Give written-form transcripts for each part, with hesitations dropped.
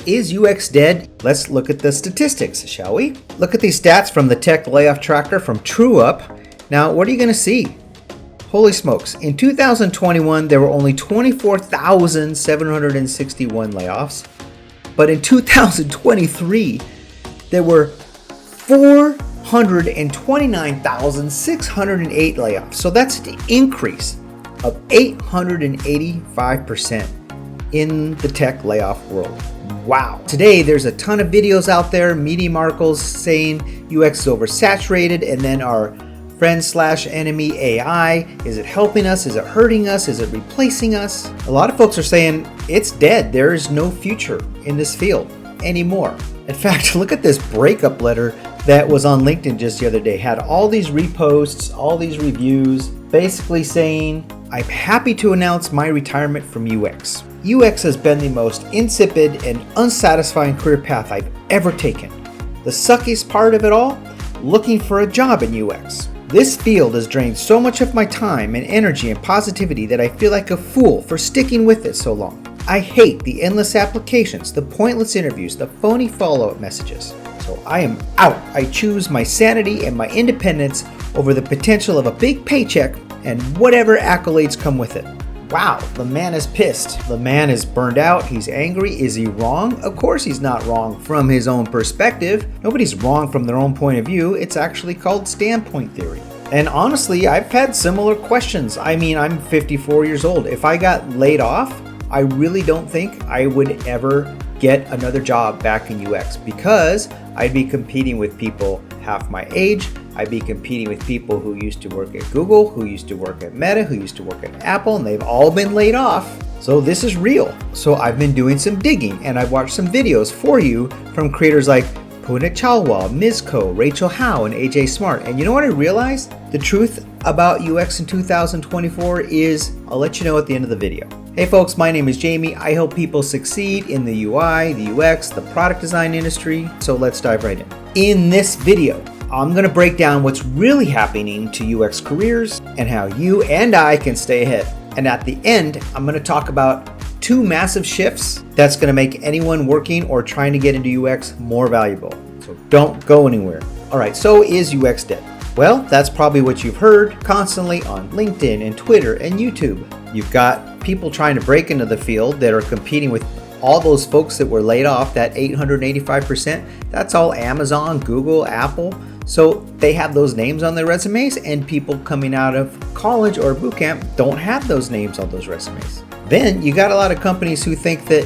Is UX dead? Let's look at the statistics, shall we? Look at these stats from the tech layoff tracker from TrueUp. Now, what are you going to see? Holy smokes. In 2021, there were only 24,761 layoffs. But in 2023, there were 429,608 layoffs. So that's an increase of 885% in the tech layoff world. Wow. Today, there's a ton of videos out there, media articles saying UX is oversaturated, and then our friend/enemy AI. Is it helping us? Is it hurting us? Is it replacing us? A lot of folks are saying it's dead. There is no future in this field anymore. In fact, look at this breakup letter that was on LinkedIn just the other day. Had all these reposts, all these reviews, basically saying, I'm happy to announce my retirement from UX. UX has been the most insipid and unsatisfying career path I've ever taken. The suckiest part of it all? Looking for a job in UX. This field has drained so much of my time and energy and positivity that I feel like a fool for sticking with it so long. I hate the endless applications, the pointless interviews, the phony follow-up messages. So I am out. I choose my sanity and my independence over the potential of a big paycheck and whatever accolades come with it. Wow, the man is pissed. The man is burned out. He's angry. Is he wrong? Of course he's not wrong from his own perspective. Nobody's wrong from their own point of view. It's actually called standpoint theory. And honestly, I've had similar questions. I mean, I'm 54 years old. If I got laid off, I really don't think I would ever get another job back in UX because I'd be competing with people half my age. I'd be competing with people who used to work at Google, who used to work at Meta, who used to work at Apple, and they've all been laid off. So this is real. So I've been doing some digging and I've watched some videos for you from creators like Puneet Chalwal, Mizko, Rachel Howe, and AJ&Smart. And you know what I realized? The truth about UX in 2024 is, I'll let you know at the end of the video. Hey folks, my name is Jamie. I help people succeed in the UI, the UX, the product design industry. So let's dive right in. In this video, I'm going to break down what's really happening to UX careers and how you and I can stay ahead. And at the end, I'm going to talk about two massive shifts that's going to make anyone working or trying to get into UX more valuable. So don't go anywhere. All right, so is UX dead? Well, that's probably what you've heard constantly on LinkedIn and Twitter and YouTube. You've got people trying to break into the field that are competing with all those folks that were laid off, that 885%. That's all Amazon, Google, Apple. So they have those names on their resumes, and people coming out of college or boot camp don't have those names on those resumes. Then you got a lot of companies who think that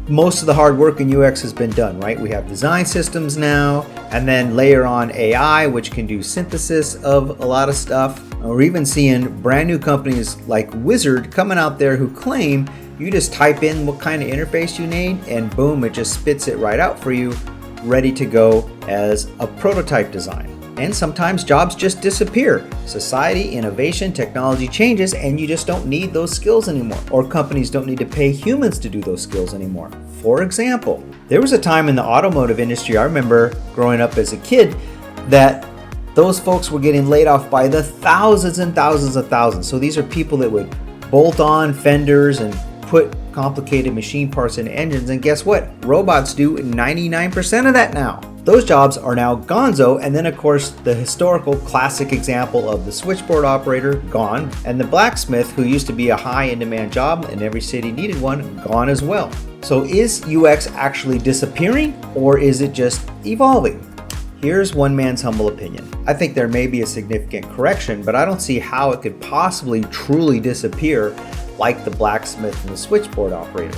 most of the hard work in UX has been done, right? We have design systems now, and then layer on AI, which can do synthesis of a lot of stuff. We're even seeing brand new companies like Wizard coming out there who claim you just type in what kind of interface you need, and boom, it just spits it right out for you, ready to go as a prototype design. And sometimes jobs just disappear. Society, innovation, technology changes, and you just don't need those skills anymore. Or companies don't need to pay humans to do those skills anymore. For example, there was a time in the automotive industry, I remember growing up as a kid, that those folks were getting laid off by the thousands and thousands of thousands. So these are people that would bolt on fenders and put complicated machine parts in engines, and guess what? Robots do 99% of that now. Those jobs are now gonzo, and then of course the historical classic example of the switchboard operator, gone, and the blacksmith, who used to be a high in demand job and every city needed one, gone as well. So is UX actually disappearing, or is it just evolving? Here's one man's humble opinion. I think there may be a significant correction, but I don't see how it could possibly truly disappear like the blacksmith and the switchboard operator.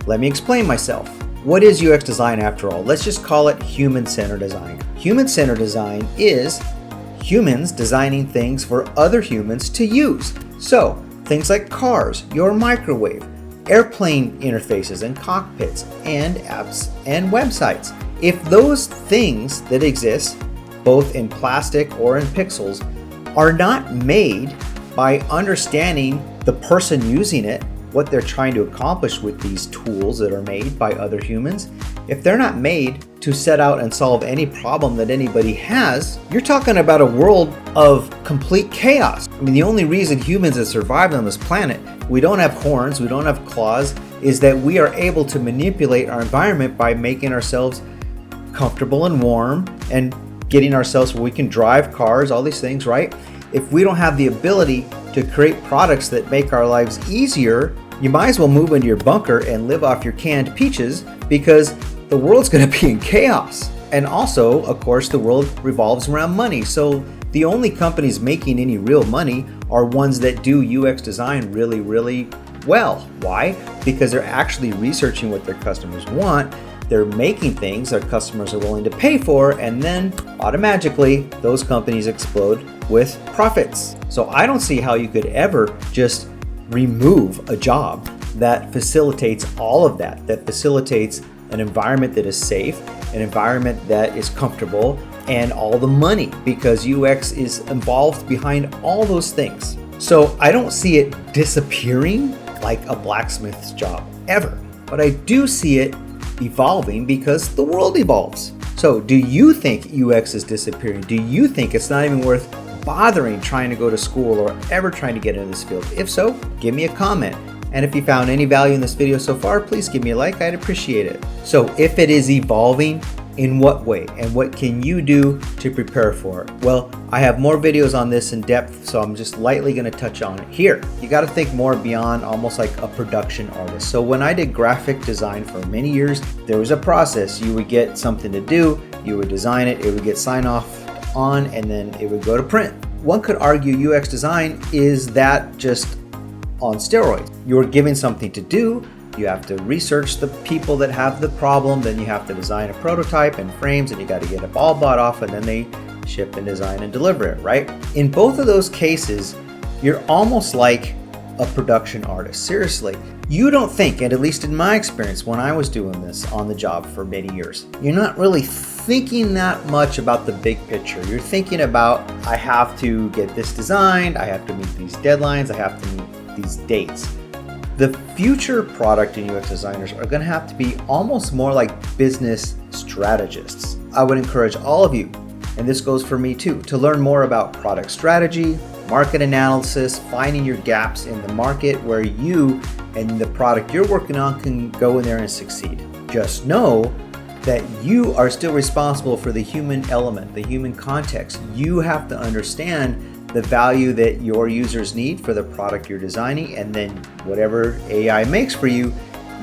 Let me explain myself. What is UX design after all? Let's just call it human-centered design. Human-centered design is humans designing things for other humans to use. So things like cars, your microwave, airplane interfaces and cockpits, and apps and websites. If those things that exist, both in plastic or in pixels, are not made by understanding the person using it, what they're trying to accomplish with these tools that are made by other humans, if they're not made to set out and solve any problem that anybody has, you're talking about a world of complete chaos. I mean, the only reason humans have survived on this planet, we don't have horns, we don't have claws, is that we are able to manipulate our environment by making ourselves comfortable and warm and getting ourselves where we can drive cars, all these things, right? If we don't have the ability to create products that make our lives easier, you might as well move into your bunker and live off your canned peaches, because the world's going to be in chaos. And also, of course, the world revolves around money. So the only companies making any real money are ones that do UX design really, really well. Why? Because they're actually researching what their customers want. They're making things that customers are willing to pay for, and then automatically those companies explode with profits. So I don't see how you could ever just remove a job that facilitates all of that, that facilitates an environment that is safe, an environment that is comfortable, and all the money, because UX is involved behind all those things. So I don't see it disappearing like a blacksmith's job ever, but I do see it evolving because the world evolves. So do you think UX is disappearing? Do you think it's not even worth bothering trying to go to school or ever trying to get into this field? If so, give me a comment. And if you found any value in this video so far, please give me a like. I'd appreciate it. So if it is evolving, in what way? And what can you do to prepare for it? Well, I have more videos on this in depth, so I'm just lightly going to touch on it here. You got to think more beyond almost like a production artist. So when I did graphic design for many years, there was a process. You would get something to do, you would design it, it would get signed off on, and then it would go to print. One could argue UX design is that just on steroids. You're given something to do, you have to research the people that have the problem, then you have to design a prototype and frames, and you got to get it all bought off, and then they ship and design and deliver it, right? In both of those cases, you're almost like a production artist. Seriously, you don't think, and at least in my experience when I was doing this on the job for many years, you're not really thinking that much about the big picture. You're thinking about, I have to get this designed, I have to meet these deadlines, I have to meet these dates. The future product and UX designers are going to have to be almost more like business strategists. I would encourage all of you, and this goes for me too, to learn more about product strategy, market analysis, finding your gaps in the market where you and the product you're working on can go in there and succeed. Just know that you are still responsible for the human element, the human context. You have to understand the value that your users need for the product you're designing, and then whatever AI makes for you,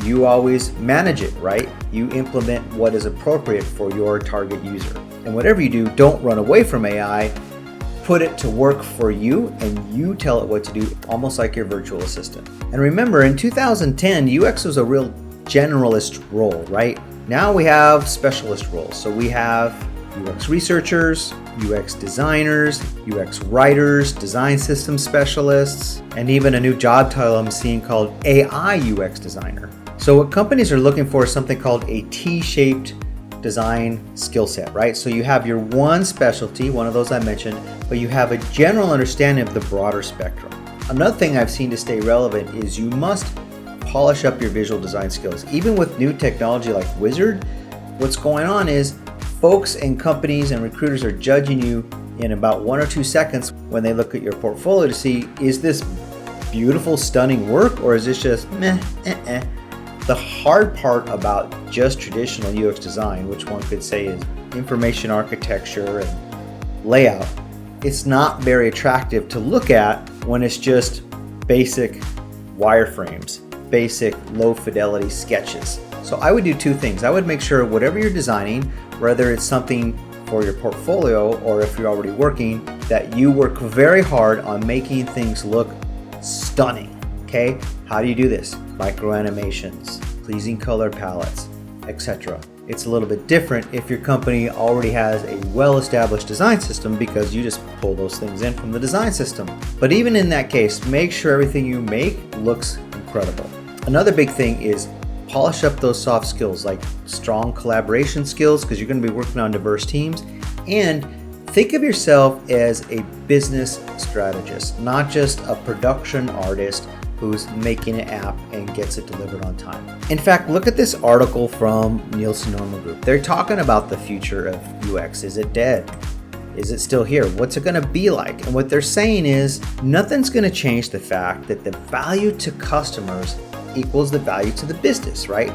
you always manage it, right? You implement what is appropriate for your target user. And whatever you do, don't run away from AI. Put it to work for you, and you tell it what to do, almost like your virtual assistant. And remember, in 2010, UX was a real generalist role, right? Now we have specialist roles. So we have UX researchers, UX designers, UX writers, design system specialists, and even a new job title I'm seeing called AI UX designer. So what companies are looking for is something called a T-shaped design skill set, right? So you have your one specialty, one of those I mentioned, but you have a general understanding of the broader spectrum. Another thing I've seen to stay relevant is you must polish up your visual design skills. Even with new technology like Wizard, what's going on is folks and companies and recruiters are judging you in about 1 or 2 seconds when they look at your portfolio to see, is this beautiful, stunning work, or is this just meh, The hard part about just traditional UX design, which one could say is information architecture and layout, it's not very attractive to look at when it's just basic wireframes, basic low fidelity sketches. So I would do 2 things. I would make sure whatever you're designing, whether it's something for your portfolio or if you're already working, that you work very hard on making things look stunning. Okay? How do you do this? Micro animations, pleasing color palettes, etc. It's a little bit different if your company already has a well-established design system, because you just pull those things in from the design system. But even in that case, make sure everything you make looks incredible. Another big thing is polish up those soft skills, like strong collaboration skills, because you're going to be working on diverse teams. And think of yourself as a business strategist, not just a production artist who's making an app and gets it delivered on time. In fact, look at this article from Nielsen Norman Group. They're talking about the future of UX. Is it dead? Is it still here? What's it going to be like? And what they're saying is nothing's going to change the fact that the value to customers equals the value to the business, right?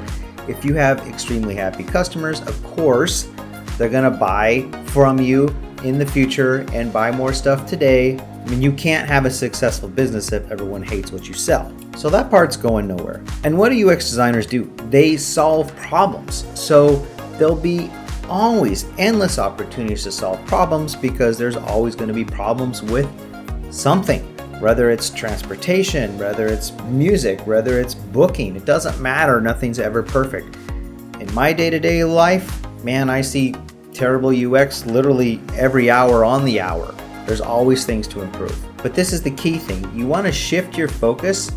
If you have extremely happy customers, of course, they're gonna buy from you in the future and buy more stuff today. I mean, you can't have a successful business if everyone hates what you sell. So that part's going nowhere. And what do UX designers do? They solve problems. So there'll be always endless opportunities to solve problems because there's always going to be problems with something, whether it's transportation, whether it's music, whether it's booking. It doesn't matter. Nothing's ever perfect. In my day-to-day life, man, I see terrible UX literally every hour on the hour. There's always things to improve. But this is the key thing. You want to shift your focus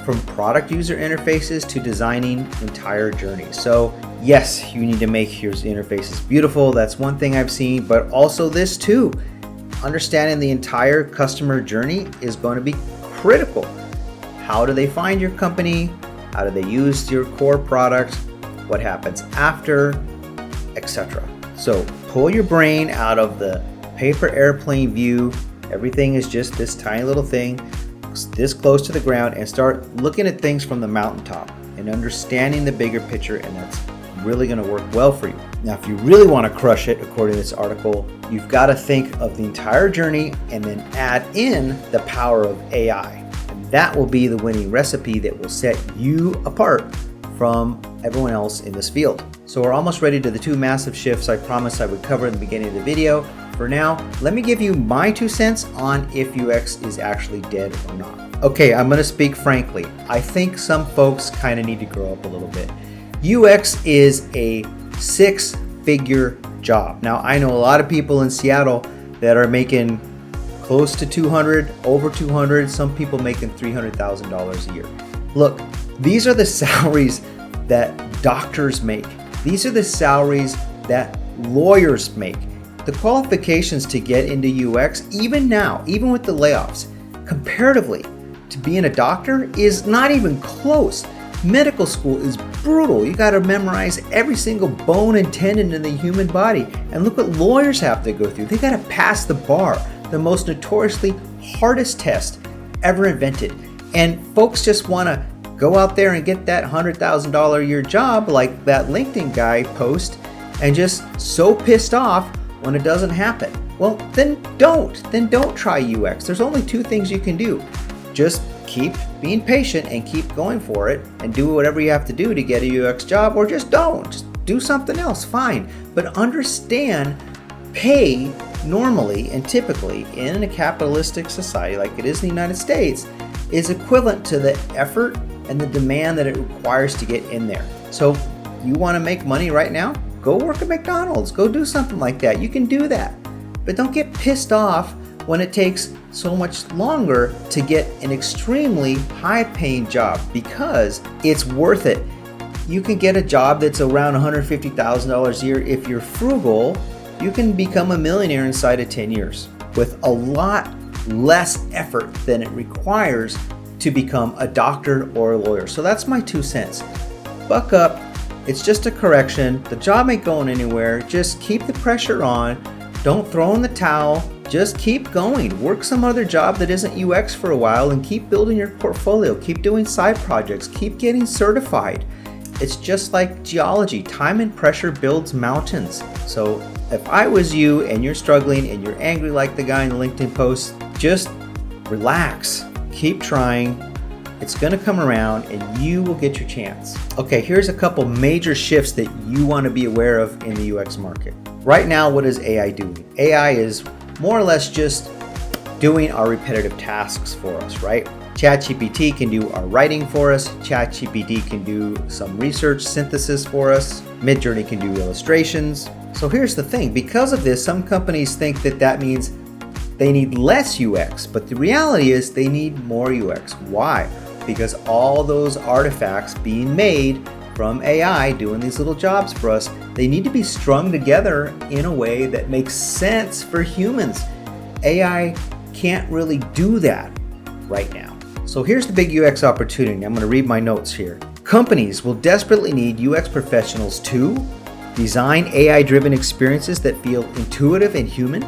from product user interfaces to designing entire journeys. So yes, you need to make your interfaces beautiful. That's one thing I've seen, but also this too. Understanding the entire customer journey is going to be critical. How do they find your company? How do they use your core product? What happens after, etc. So pull your brain out of the paper airplane view. Everything is just this tiny little thing, this close to the ground, and start looking at things from the mountaintop and understanding the bigger picture, and that's really going to work well for you. Now, if you really want to crush it, according to this article, you've got to think of the entire journey and then add in the power of AI. And that will be the winning recipe that will set you apart from everyone else in this field. So we're almost ready to the 2 massive shifts I promised I would cover in the beginning of the video. For now, let me give you my 2 cents on if UX is actually dead or not. Okay, I'm going to speak frankly. I think some folks kind of need to grow up a little bit. UX is a 6-figure job. Now, I know a lot of people in Seattle that are making close to 200, over 200, some people making $300,000 a year. Look, these are the salaries that doctors make. These are the salaries that lawyers make. The qualifications to get into UX, even now, even with the layoffs, comparatively to being a doctor is not even close. Medical school is brutal. You got to memorize every single bone and tendon in the human body. And look what lawyers have to go through. They got to pass the bar, the most notoriously hardest test ever invented. And folks just want to go out there and get that $100,000 a year job like that LinkedIn guy post and just so pissed off when it doesn't happen. Well, then don't try UX. There's only 2 things you can do. Just keep being patient and keep going for it and do whatever you have to do to get a UX job, or just don't. Just do something else, fine. But understand, pay normally and typically in a capitalistic society like it is in the United States is equivalent to the effort and the demand that it requires to get in there. So you want to make money right now? Go work at McDonald's. Go do something like that. You can do that. But don't get pissed off when it takes so much longer to get an extremely high-paying job, because it's worth it. You can get a job that's around $150,000 a year. If you're frugal, you can become a millionaire inside of 10 years with a lot less effort than it requires to become a doctor or a lawyer. So that's my 2 cents. Buck up. It's just a correction. The job ain't going anywhere. Just keep the pressure on. Don't throw in the towel. Just keep going. Work some other job that isn't UX for a while and keep building your portfolio. Keep doing side projects. Keep getting certified. It's just like geology. Time and pressure builds mountains. So if I was you and you're struggling and you're angry like the guy in the LinkedIn post, just relax. Keep trying. It's going to come around and you will get your chance. Okay, here's a couple major shifts that you want to be aware of in the UX market. Right now, what is AI doing? AI is more or less just doing our repetitive tasks for us, right? ChatGPT can do our writing for us. ChatGPT can do some research synthesis for us. Midjourney can do illustrations. So here's the thing. Because of this, some companies think that that means they need less UX, but the reality is they need more UX. Why? Because all those artifacts being made from AI doing these little jobs for us, they need to be strung together in a way that makes sense for humans. AI can't really do that right now. So here's the big UX opportunity. I'm going to read my notes here. Companies will desperately need UX professionals to design AI-driven experiences that feel intuitive and human,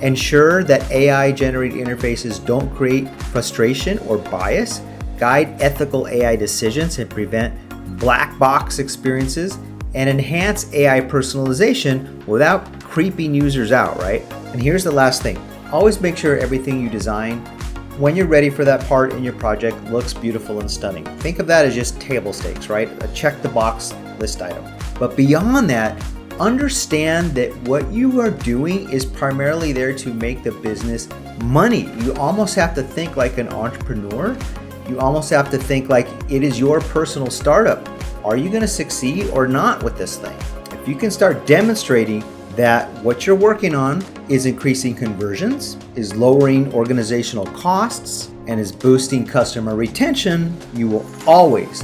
ensure that AI-generated interfaces don't create frustration or bias, guide ethical AI decisions and prevent black box experiences, and enhance AI personalization without creeping users out, right? And here's the last thing. Always make sure everything you design when you're ready for that part in your project looks beautiful and stunning. Think of that as just table stakes, right? A check the box list item. But beyond that, understand that what you are doing is primarily there to make the business money. You almost have to think like an entrepreneur. You almost have to think like it is your personal startup. Are you going to succeed or not with this thing? If you can start demonstrating that what you're working on is increasing conversions, is lowering organizational costs, and is boosting customer retention, you will always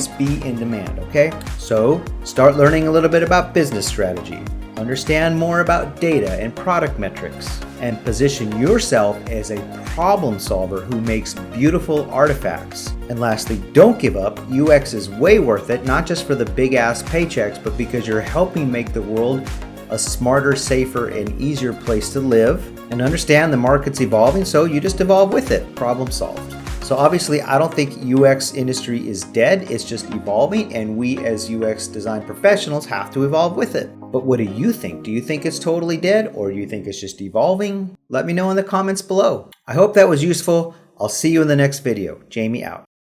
be in demand, okay? So start learning a little bit about business strategy, understand more about data and product metrics, and position yourself as a problem solver who makes beautiful artifacts. And lastly, don't give up. UX is way worth it, not just for the big ass paychecks, but because you're helping make the world a smarter, safer, and easier place to live. And understand the market's evolving, so you just evolve with it. Problem solved. So obviously, I don't think UX industry is dead. It's just evolving, and we as UX design professionals have to evolve with it. But what do you think? Do you think it's totally dead, or do you think it's just evolving? Let me know in the comments below. I hope that was useful. I'll see you in the next video. Jamie out.